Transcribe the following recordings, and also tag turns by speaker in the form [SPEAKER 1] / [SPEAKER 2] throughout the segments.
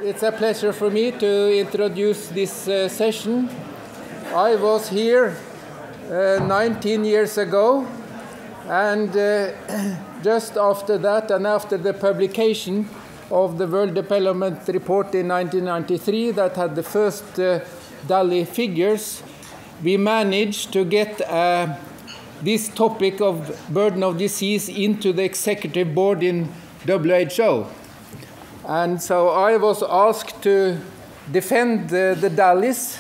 [SPEAKER 1] It's a pleasure for me to introduce this session. I was here 19 years ago, and just after that and after the publication of the World Development Report in 1993 that had the first DALI figures, we managed to get this topic of burden of disease into the executive board in WHO. And so I was asked to defend the DALIs,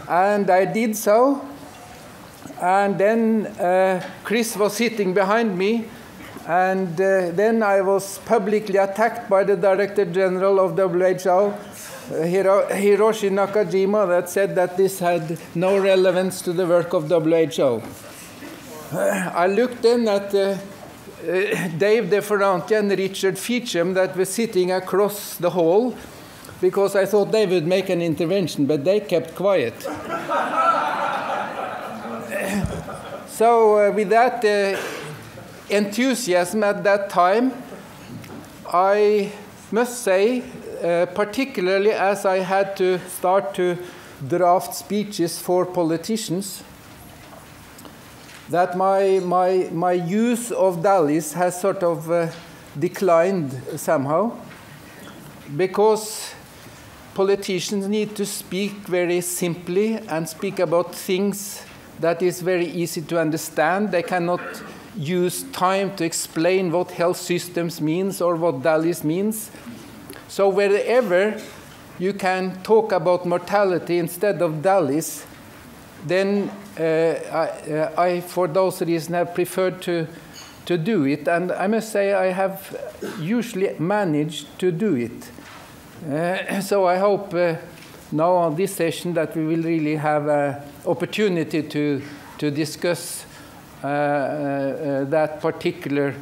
[SPEAKER 1] and I did so. And then Chris was sitting behind me, and then I was publicly attacked by the Director General of WHO, Hiroshi Nakajima, that said that this had no relevance to the work of WHO. I looked then at Dave DeFerranti and Richard Feacham that were sitting across the hall, because I thought they would make an intervention, but they kept quiet. So with that enthusiasm at that time, I must say, particularly as I had to start to draft speeches for politicians, that my use of DALIs has sort of declined somehow, because politicians need to speak very simply and speak about things that is very easy to understand. They cannot use time to explain what health systems means or what DALIs means. So wherever you can talk about mortality instead of DALIs, then I, for those reasons, have preferred to do it. And I must say I have usually managed to do it. So I hope now on this session that we will really have an opportunity to discuss that particular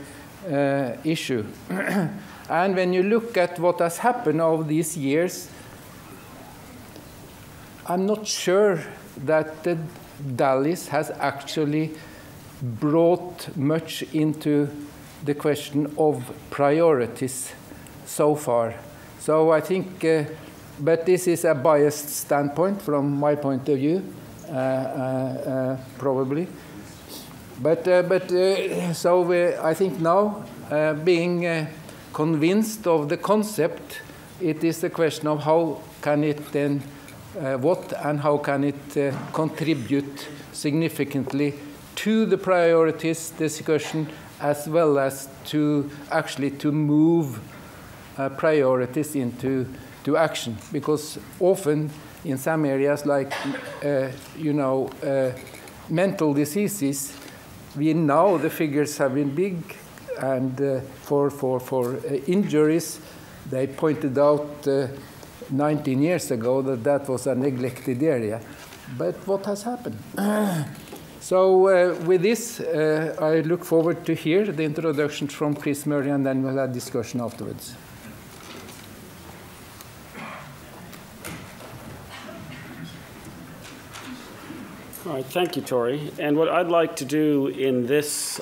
[SPEAKER 1] issue. And when you look at what has happened over these years, I'm not sure that the DALIs has actually brought much into the question of priorities so far. So I think, but this is a biased standpoint from my point of view, probably. So I think now, being convinced of the concept, it is the question of how can it then what and how can it contribute significantly to the priorities discussion, as well as to actually to move priorities into action. Because often in some areas like mental diseases, we know the figures have been big, and for injuries, they pointed out 19 years ago that was a neglected area. But what has happened? So with this, I look forward to hear the introduction from Chris Murray, and then we'll have discussion afterwards.
[SPEAKER 2] All right, thank you, Tori. And what I'd like to do in this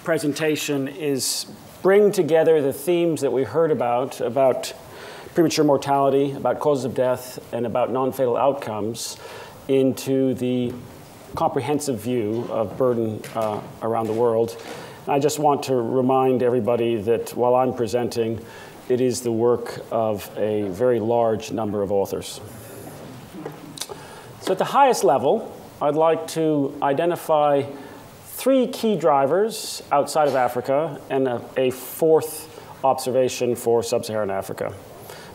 [SPEAKER 2] presentation is bring together the themes that we heard about premature mortality, about causes of death, and about non-fatal outcomes into the comprehensive view of burden around the world. I just want to remind everybody that while I'm presenting, it is the work of a very large number of authors. So at the highest level, I'd like to identify 3 key drivers outside of Africa and a fourth observation for sub-Saharan Africa,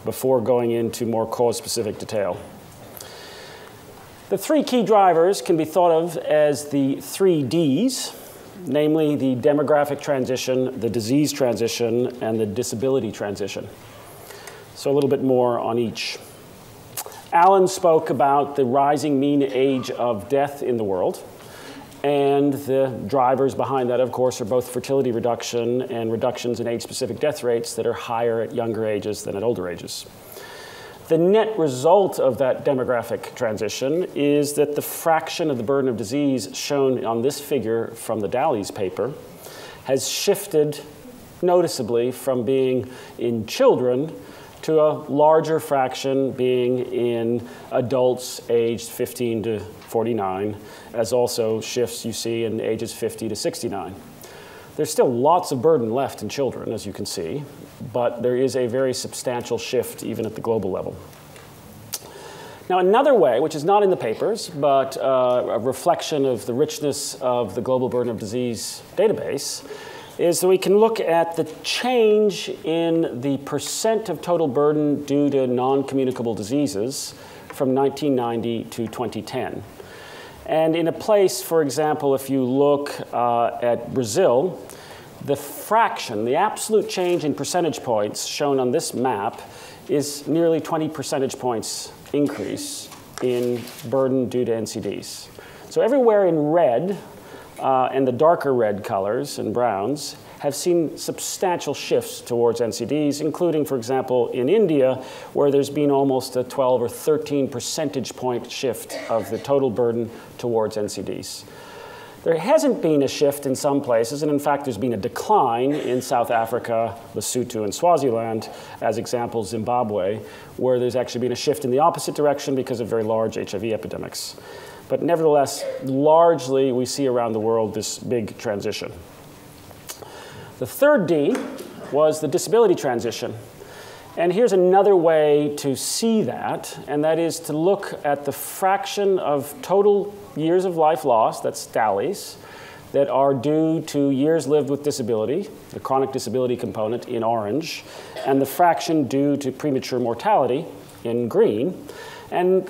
[SPEAKER 2] before going into more cause-specific detail. The 3 key drivers can be thought of as the 3 Ds, namely the demographic transition, the disease transition, and the disability transition. So a little bit more on each. Alan spoke about the rising mean age of death in the world, and the drivers behind that, of course, are both fertility reduction and reductions in age-specific death rates that are higher at younger ages than at older ages. The net result of that demographic transition is that the fraction of the burden of disease shown on this figure from the DALI's paper has shifted noticeably from being in children to to a larger fraction being in adults aged 15 to 49, as also shifts you see in ages 50 to 69. There's still lots of burden left in children, as you can see, but there is a very substantial shift even at the global level. Now, another way, which is not in the papers, but a reflection of the richness of the global burden of disease database, is that we can look at the change in the percent of total burden due to non-communicable diseases from 1990 to 2010. And in a place, for example, if you look at Brazil, the fraction, the absolute change in percentage points shown on this map is nearly 20 percentage points increase in burden due to NCDs. So everywhere in red, and the darker red colors and browns, have seen substantial shifts towards NCDs, including, for example, in India, where there's been almost a 12 or 13 percentage point shift of the total burden towards NCDs. There hasn't been a shift in some places, and in fact, there's been a decline in South Africa, Lesotho, and Swaziland, as examples, Zimbabwe, where there's actually been a shift in the opposite direction because of very large HIV epidemics. But nevertheless, largely, we see around the world this big transition. The third D was the disability transition. And here's another way to see that, and that is to look at the fraction of total years of life lost, that's TALIes, that are due to years lived with disability, the chronic disability component in orange, and the fraction due to premature mortality in green. And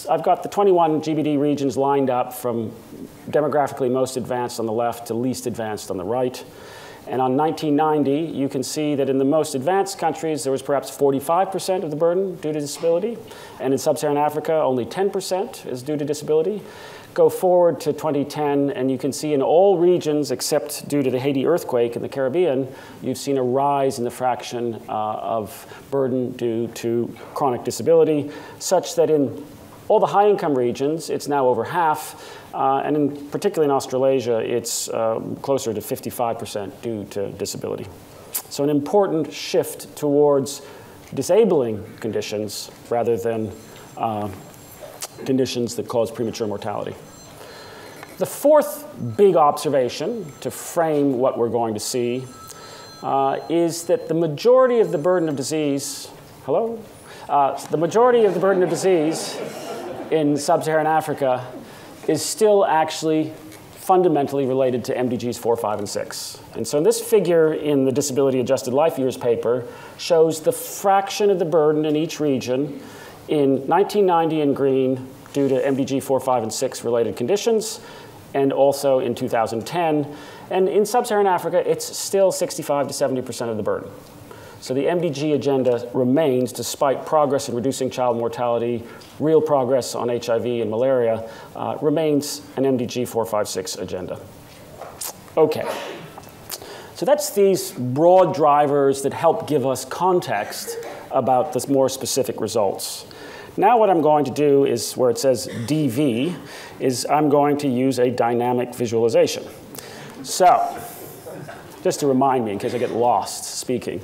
[SPEAKER 2] I've got the 21 GBD regions lined up from demographically most advanced on the left to least advanced on the right. And on 1990, you can see that in the most advanced countries, there was perhaps 45% of the burden due to disability. And in sub-Saharan Africa, only 10% is due to disability. Go forward to 2010, and you can see in all regions, except due to the Haiti earthquake in the Caribbean, you've seen a rise in the fraction of burden due to chronic disability, such that in all the high-income regions, it's now over half, and particularly in Australasia, it's closer to 55% due to disability. So an important shift towards disabling conditions rather than conditions that cause premature mortality. The fourth big observation to frame what we're going to see is that the majority of the burden of disease, the majority of the burden of disease in sub-Saharan Africa is still actually fundamentally related to MDGs 4, 5, and 6. And so this figure in the Disability Adjusted Life Years paper shows the fraction of the burden in each region in 1990 in green due to MDG 4, 5, and 6 related conditions, and also in 2010. And in sub-Saharan Africa, it's still 65 to 70% of the burden. So the MDG agenda remains, despite progress in reducing child mortality, real progress on HIV and malaria, remains an MDG 4, 5, 6 agenda. Okay. So that's these broad drivers that help give us context about the more specific results. Now what I'm going to do is, where it says DV, is I'm going to use a dynamic visualization. So, just to remind me in case I get lost speaking.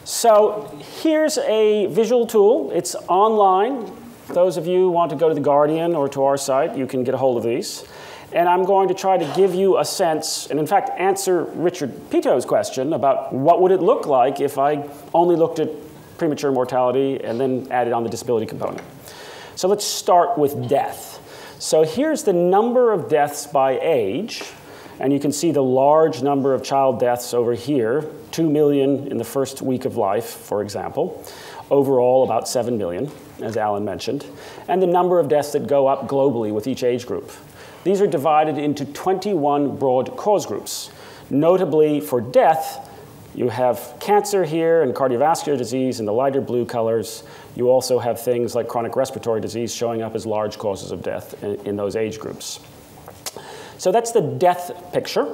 [SPEAKER 2] So here's a visual tool. It's online. Those of you who want to go to The Guardian or to our site, you can get a hold of these. And I'm going to try to give you a sense, and in fact answer Richard Pito's question about what would it look like if I only looked at premature mortality and then added on the disability component. So let's start with death. So here's the number of deaths by age. And you can see the large number of child deaths over here, 2 million in the first week of life, for example. Overall, about 7 million, as Alan mentioned. And the number of deaths that go up globally with each age group. These are divided into 21 broad cause groups. Notably, for death, you have cancer here and cardiovascular disease in the lighter blue colors. You also have things like chronic respiratory disease showing up as large causes of death in those age groups. So that's the death picture.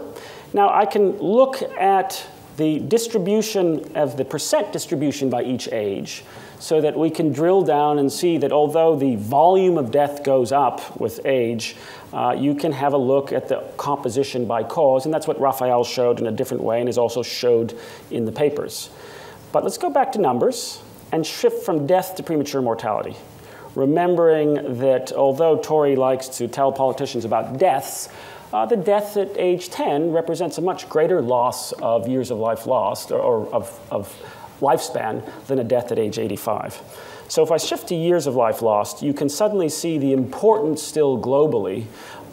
[SPEAKER 2] Now I can look at the distribution of the percent distribution by each age so that we can drill down and see that although the volume of death goes up with age, you can have a look at the composition by cause, and that's what Raphael showed in a different way and is also showed in the papers. But let's go back to numbers. and shift from death to premature mortality. Remembering that although Tory likes to tell politicians about deaths, the death at age 10 represents a much greater loss of years of life lost, or of lifespan, than a death at age 85. So if I shift to years of life lost, you can suddenly see the importance still globally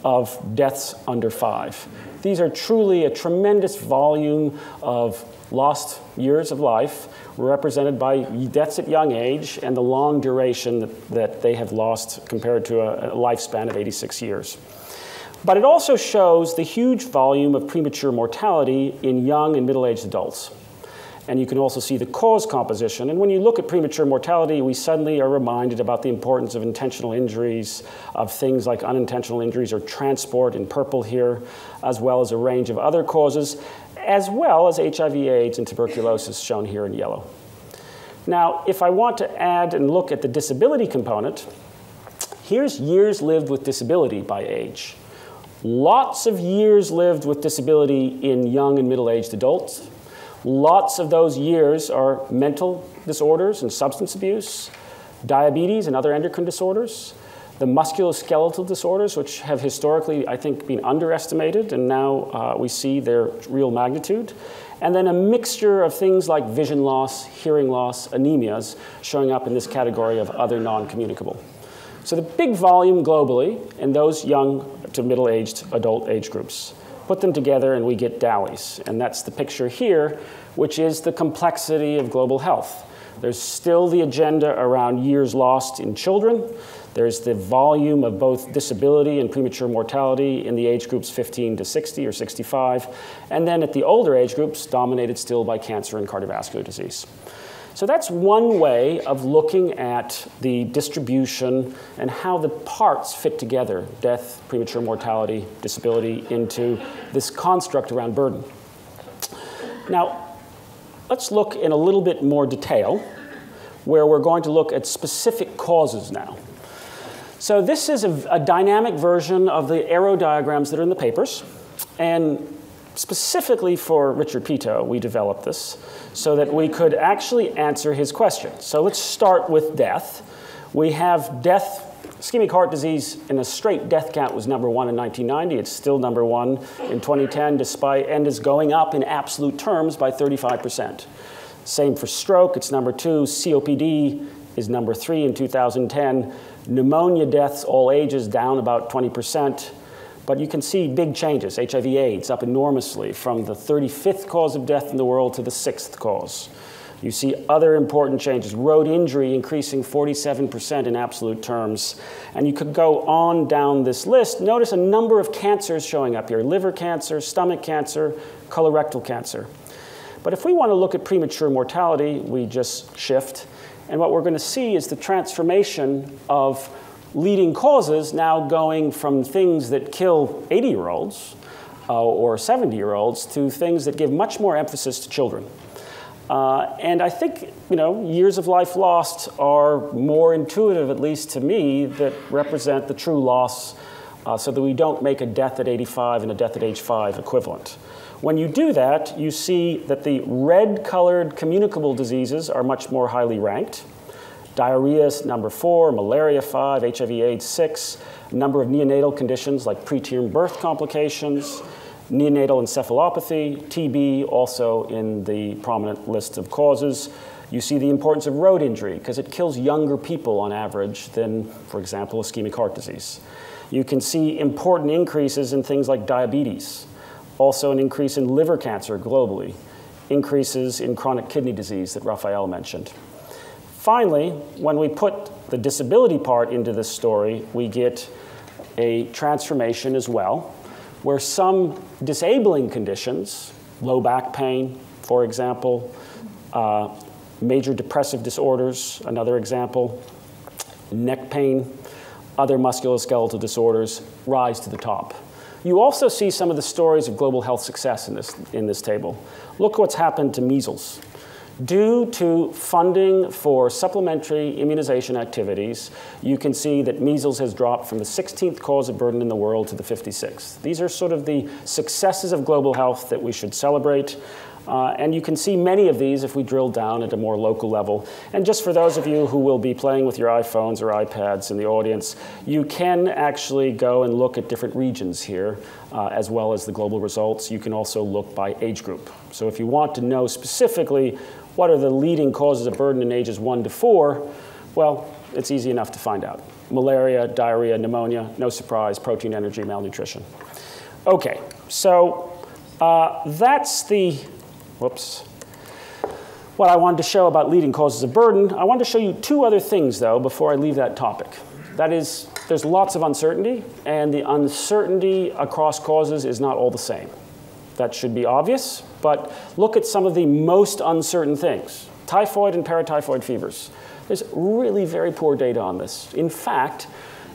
[SPEAKER 2] of deaths under 5. These are truly a tremendous volume of lost years of life represented by deaths at young age and the long duration that they have lost compared to a lifespan of 86 years. But it also shows the huge volume of premature mortality in young and middle-aged adults. And you can also see the cause composition. And when you look at premature mortality, we suddenly are reminded about the importance of intentional injuries, of things like unintentional injuries or transport in purple here, as well as a range of other causes, as well as HIV/AIDS and tuberculosis shown here in yellow. Now, if I want to add and look at the disability component, here's years lived with disability by age. Lots of years lived with disability in young and middle-aged adults. Lots of those years are mental disorders and substance abuse, diabetes and other endocrine disorders, the musculoskeletal disorders, which have historically, I think, been underestimated, and now we see their real magnitude. And then a mixture of things like vision loss, hearing loss, anemias, showing up in this category of other non-communicable. So the big volume globally in those young to middle-aged adult age groups. Put them together and we get DALYs. And that's the picture here, which is the complexity of global health. There's still the agenda around years lost in children. There's the volume of both disability and premature mortality in the age groups 15 to 60 or 65. And then at the older age groups, dominated still by cancer and cardiovascular disease. So that's one way of looking at the distribution and how the parts fit together, death, premature mortality, disability, into this construct around burden. Now, let's look in a little bit more detail, where we're going to look at specific causes now. So this is a dynamic version of the arrow diagrams that are in the papers. And specifically for Richard Pito, we developed this so that we could actually answer his question. So let's start with death. We have death. Ischemic heart disease in a straight death count was number 1 in 1990. It's still number 1 in 2010, despite, and is going up in absolute terms by 35%. Same for stroke, it's number 2. COPD is number 3 in 2010. Pneumonia deaths, all ages, down about 20%. But you can see big changes. HIV/AIDS up enormously from the 35th cause of death in the world to the 6th cause. You see other important changes. Road injury increasing 47% in absolute terms. And you could go on down this list. Notice a number of cancers showing up here. Liver cancer, stomach cancer, colorectal cancer. But if we want to look at premature mortality, we just shift. And what we're going to see is the transformation of leading causes now going from things that kill 80-year-olds or 70-year-olds to things that give much more emphasis to children. And I think, years of life lost are more intuitive, at least to me, that represent the true loss so that we don't make a death at 85 and a death at age 5 equivalent. When you do that, you see that the red-colored communicable diseases are much more highly ranked. Diarrhea is number 4, malaria 5, HIV/AIDS 6, a number of neonatal conditions like preterm birth complications, neonatal encephalopathy, TB also in the prominent list of causes. You see the importance of road injury because it kills younger people on average than, for example, ischemic heart disease. You can see important increases in things like diabetes, also an increase in liver cancer globally, increases in chronic kidney disease that Raphael mentioned. Finally, when we put the disability part into this story, we get a transformation as well, where some disabling conditions, low back pain, for example, major depressive disorders, another example, neck pain, other musculoskeletal disorders, rise to the top. You also see some of the stories of global health success in this table. Look what's happened to measles. Due to funding for supplementary immunization activities, you can see that measles has dropped from the 16th cause of burden in the world to the 56th. These are sort of the successes of global health that we should celebrate. And you can see many of these if we drill down at a more local level. And just for those of you who will be playing with your iPhones or iPads in the audience, you can actually go and look at different regions here, as well as the global results. You can also look by age group. So if you want to know specifically what are the leading causes of burden in ages 1 to 4, well, it's easy enough to find out. Malaria, diarrhea, pneumonia, no surprise, protein energy, malnutrition. Okay, so that's the, what I wanted to show about leading causes of burden. I wanted to show you two other things, though, before I leave that topic. That is, there's lots of uncertainty, and the uncertainty across causes is not all the same. That should be obvious, but look at some of the most uncertain things. Typhoid and paratyphoid fevers. There's really very poor data on this. In fact,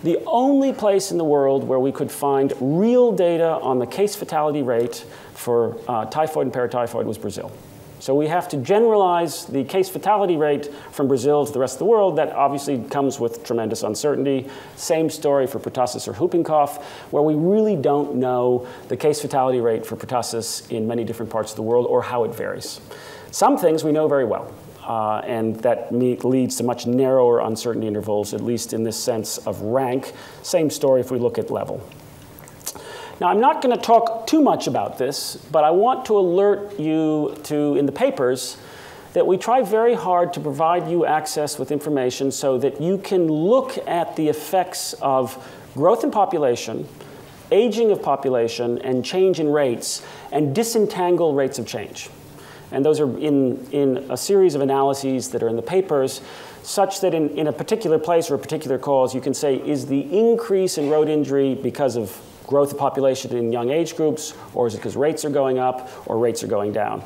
[SPEAKER 2] the only place in the world where we could find real data on the case fatality rate for typhoid and paratyphoid was Brazil. So we have to generalize the case fatality rate from Brazil to the rest of the world. That obviously comes with tremendous uncertainty. Same story for pertussis or whooping cough, where we really don't know the case fatality rate for pertussis in many different parts of the world or how it varies. Some things we know very well. And that leads to much narrower uncertainty intervals, at least in this sense of rank. Same story if we look at level. Now, I'm not going to talk too much about this, but I want to alert you to, in the papers, that we try very hard to provide you access with information so that you can look at the effects of growth in population, aging of population, and change in rates, and disentangle rates of change. And those are in a series of analyses that are in the papers, such that in a particular place or a particular cause, you can say, is the increase in road injury because of growth of population in young age groups, or is it because rates are going up or rates are going down?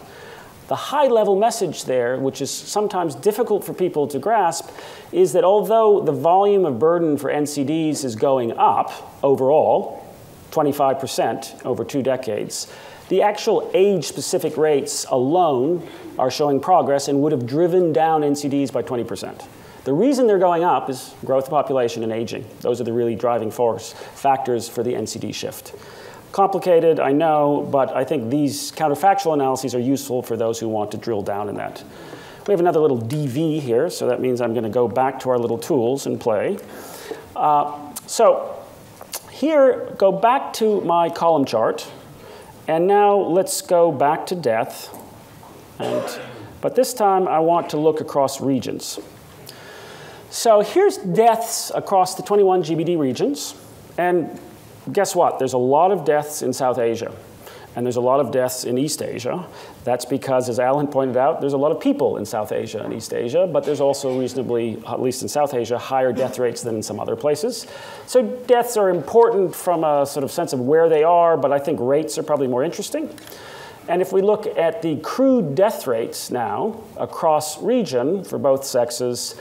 [SPEAKER 2] The high-level message there, which is sometimes difficult for people to grasp, is that although the volume of burden for NCDs is going up overall, 25% over 2 decades, the actual age-specific rates alone are showing progress and would have driven down NCDs by 20%. The reason they're going up is growth of population and aging. Those are the really driving factors for the NCD shift. Complicated, I know, but I think these counterfactual analyses are useful for those who want to drill down in that. We have another little DV here, so that means I'm going to go back to our little tools and play. So here, go back to my column chart. And now let's go back to death. But this time, I want to look across regions. So here's deaths across the 21 GBD regions. And guess what? There's a lot of deaths in South Asia. And there's a lot of deaths in East Asia. That's because, as Alan pointed out, there's a lot of people in South Asia and East Asia, but there's also reasonably, at least in South Asia, higher death rates than in some other places. So deaths are important from a sort of sense of where they are, but I think rates are probably more interesting. And if we look at the crude death rates now across region for both sexes,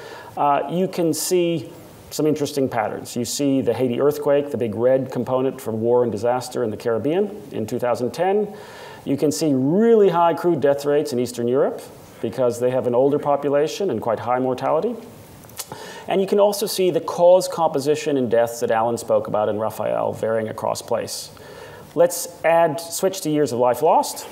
[SPEAKER 2] you can see some interesting patterns. You see the Haiti earthquake, the big red component for war and disaster in the Caribbean in 2010. You can see really high crude death rates in Eastern Europe because they have an older population and quite high mortality. And you can also see the cause composition in deaths that Alan spoke about in Raphael varying across place. Let's switch to years of life lost.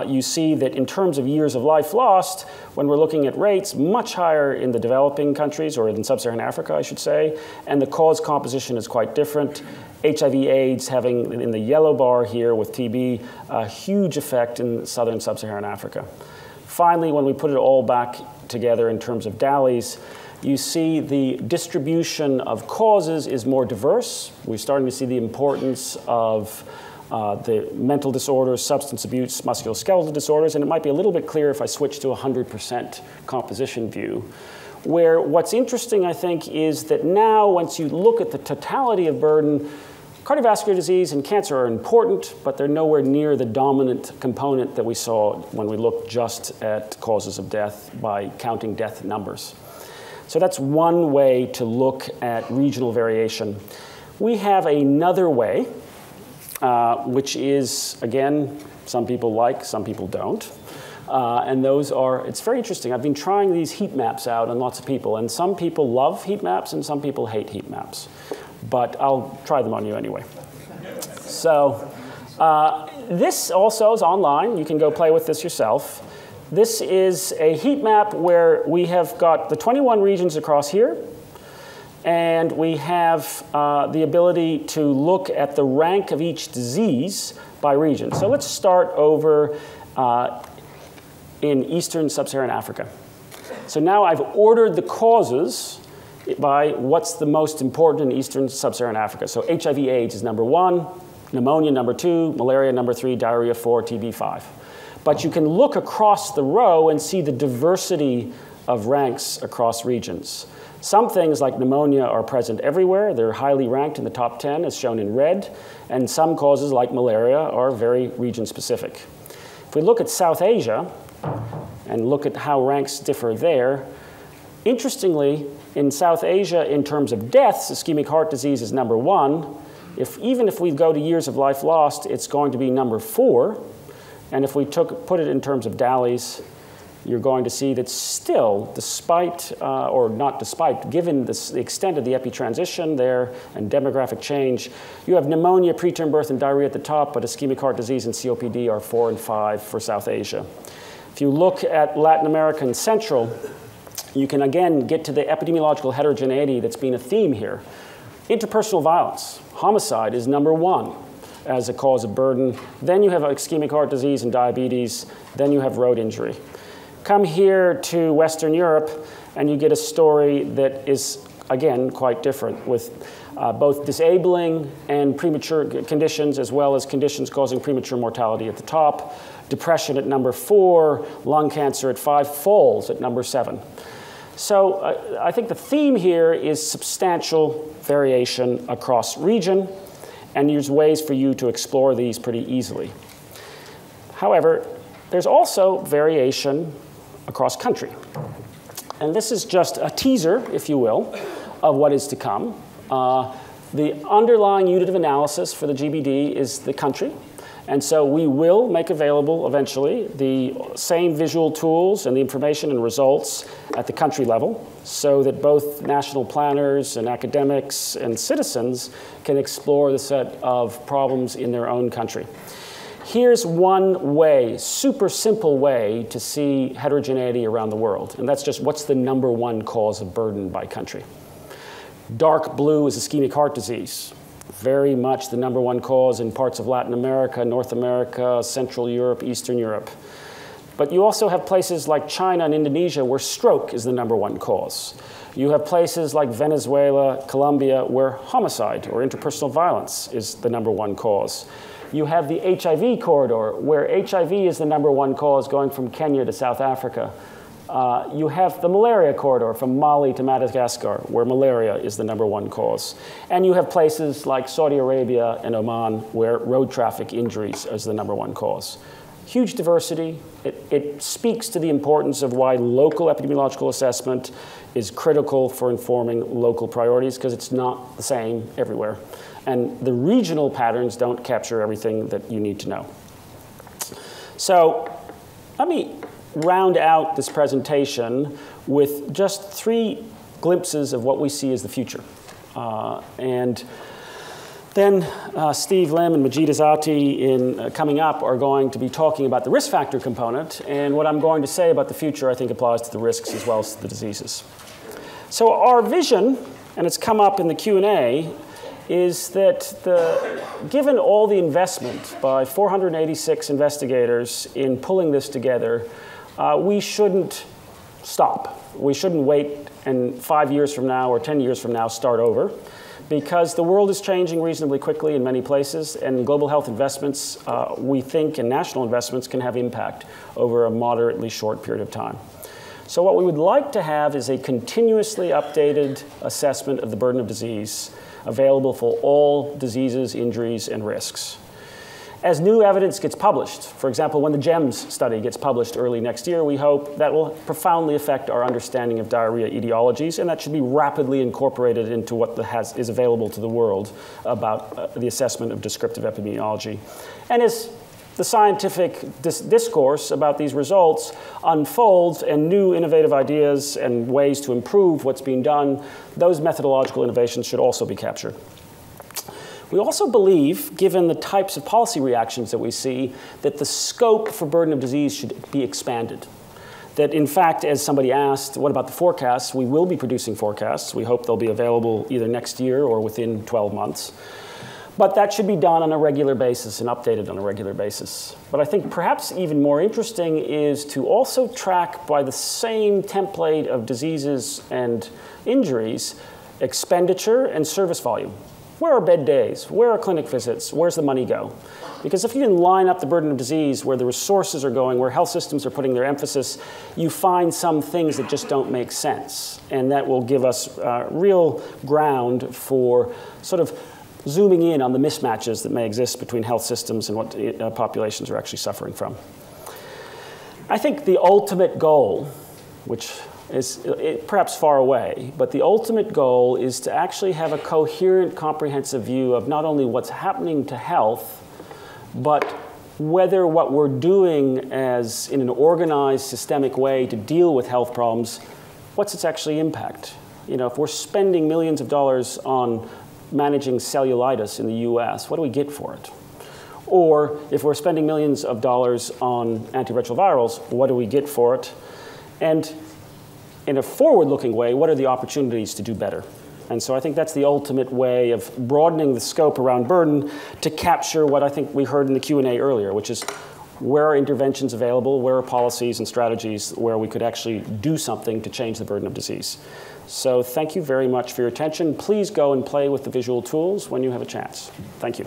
[SPEAKER 2] You see that in terms of years of life lost, when we're looking at rates, much higher in the developing countries, or in sub-Saharan Africa, I should say, and the cause composition is quite different. HIV/AIDS having, in the yellow bar here with TB, a huge effect in southern sub-Saharan Africa. Finally, when we put it all back together in terms of DALYs, you see the distribution of causes is more diverse. We're starting to see the importance of the mental disorders, substance abuse, musculoskeletal disorders, and it might be a little bit clearer if I switch to a 100% composition view, where what's interesting, I think, is that now, once you look at the totality of burden, cardiovascular disease and cancer are important, but they're nowhere near the dominant component that we saw when we looked just at causes of death by counting death numbers. So that's one way to look at regional variation. We have another way, which is, again, some people like, some people don't. And those are, it's very interesting. I've been trying these heat maps out on lots of people, and some people love heat maps and some people hate heat maps. But I'll try them on you anyway. So this also is online. You can go play with this yourself. This is a heat map where we have got the 21 regions across here, and we have the ability to look at the rank of each disease by region. So let's start over in Eastern Sub-Saharan Africa. So now I've ordered the causes by what's the most important in Eastern Sub-Saharan Africa. So HIV/AIDS is number 1, pneumonia number 2, malaria number 3, diarrhea 4, TB 5. But you can look across the row and see the diversity of ranks across regions. Some things like pneumonia are present everywhere. They're highly ranked in the top 10, as shown in red. And some causes like malaria are very region-specific. If we look at South Asia and look at how ranks differ there, interestingly, in South Asia, in terms of deaths, ischemic heart disease is number 1. Even if we go to years of life lost, it's going to be number 4. And if we put it in terms of DALYs, you're going to see that still, despite, or not despite, given the extent of the epi-transition there and demographic change, you have pneumonia, preterm birth, and diarrhea at the top, but ischemic heart disease and COPD are 4 and 5 for South Asia. If you look at Latin America and Central, you can again get to the epidemiological heterogeneity that's been a theme here. Interpersonal violence, homicide is number 1 as a cause of burden. Then you have ischemic heart disease and diabetes. Then you have road injury. Come here to Western Europe, and you get a story that is, again, quite different, with both disabling and premature conditions, as well as conditions causing premature mortality at the top, depression at number 4, lung cancer at 5, falls at number 7. So I think the theme here is substantial variation across region, and there's ways for you to explore these pretty easily. However, there's also variation across country. And this is just a teaser, if you will, of what is to come. The underlying unit of analysis for the GBD is the country. And so we will make available eventually the same visual tools and the information and results at the country level so that both national planners and academics and citizens can explore the set of problems in their own country. Here's one way, super simple way, to see heterogeneity around the world. And that's just what's the number 1 cause of burden by country. Dark blue is ischemic heart disease. Very much the number 1 cause in parts of Latin America, North America, Central Europe, Eastern Europe. But you also have places like China and Indonesia where stroke is the number 1 cause. You have places like Venezuela, Colombia, where homicide or interpersonal violence is the number 1 cause. You have the HIV corridor, where HIV is the number 1 cause going from Kenya to South Africa. You have the malaria corridor from Mali to Madagascar, where malaria is the number 1 cause. And you have places like Saudi Arabia and Oman, where road traffic injuries is the number 1 cause. Huge diversity. It speaks to the importance of why local epidemiological assessment is critical for informing local priorities, because it's not the same everywhere. And the regional patterns don't capture everything that you need to know. So let me round out this presentation with just 3 glimpses of what we see as the future. And then Steve Lim and Majid Azati coming up are going to be talking about the risk factor component. And what I'm going to say about the future, I think, applies to the risks as well as the diseases. So our vision, and it's come up in the Q&A, is that given all the investment by 486 investigators in pulling this together, we shouldn't stop. We shouldn't wait and 5 years from now or 10 years from now start over, because the world is changing reasonably quickly in many places, and global health investments, we think, and national investments can have impact over a moderately short period of time. So what we would like to have is a continuously updated assessment of the burden of disease available for all diseases, injuries, and risks. As new evidence gets published, for example, when the GEMS study gets published early next year, we hope that will profoundly affect our understanding of diarrhea etiologies, and that should be rapidly incorporated into what is available to the world about the assessment of descriptive epidemiology. And as the scientific discourse about these results unfolds and new innovative ideas and ways to improve what's being done, those methodological innovations should also be captured. We also believe, given the types of policy reactions that we see, that the scope for burden of disease should be expanded. That in fact, as somebody asked, what about the forecasts? We will be producing forecasts. We hope they'll be available either next year or within 12 months. But that should be done on a regular basis and updated on a regular basis. But I think perhaps even more interesting is to also track by the same template of diseases and injuries, expenditure and service volume. Where are bed days? Where are clinic visits? Where's the money go? Because if you can line up the burden of disease where the resources are going, where health systems are putting their emphasis, you find some things that just don't make sense. And that will give us real ground for sort of zooming in on the mismatches that may exist between health systems and what populations are actually suffering from. I think the ultimate goal, which is perhaps far away, but the ultimate goal is to actually have a coherent, comprehensive view of not only what's happening to health, but whether what we're doing as in an organized, systemic way to deal with health problems, what's its actually impact? You know, if we're spending millions of dollars on managing cellulitis in the US, what do we get for it? Or if we're spending millions of dollars on antiretrovirals, what do we get for it? And in a forward-looking way, what are the opportunities to do better? And so I think that's the ultimate way of broadening the scope around burden to capture what I think we heard in the Q&A earlier, which is where are interventions available, where are policies and strategies where we could actually do something to change the burden of disease. So thank you very much for your attention. Please go and play with the visual tools when you have a chance. Thank you.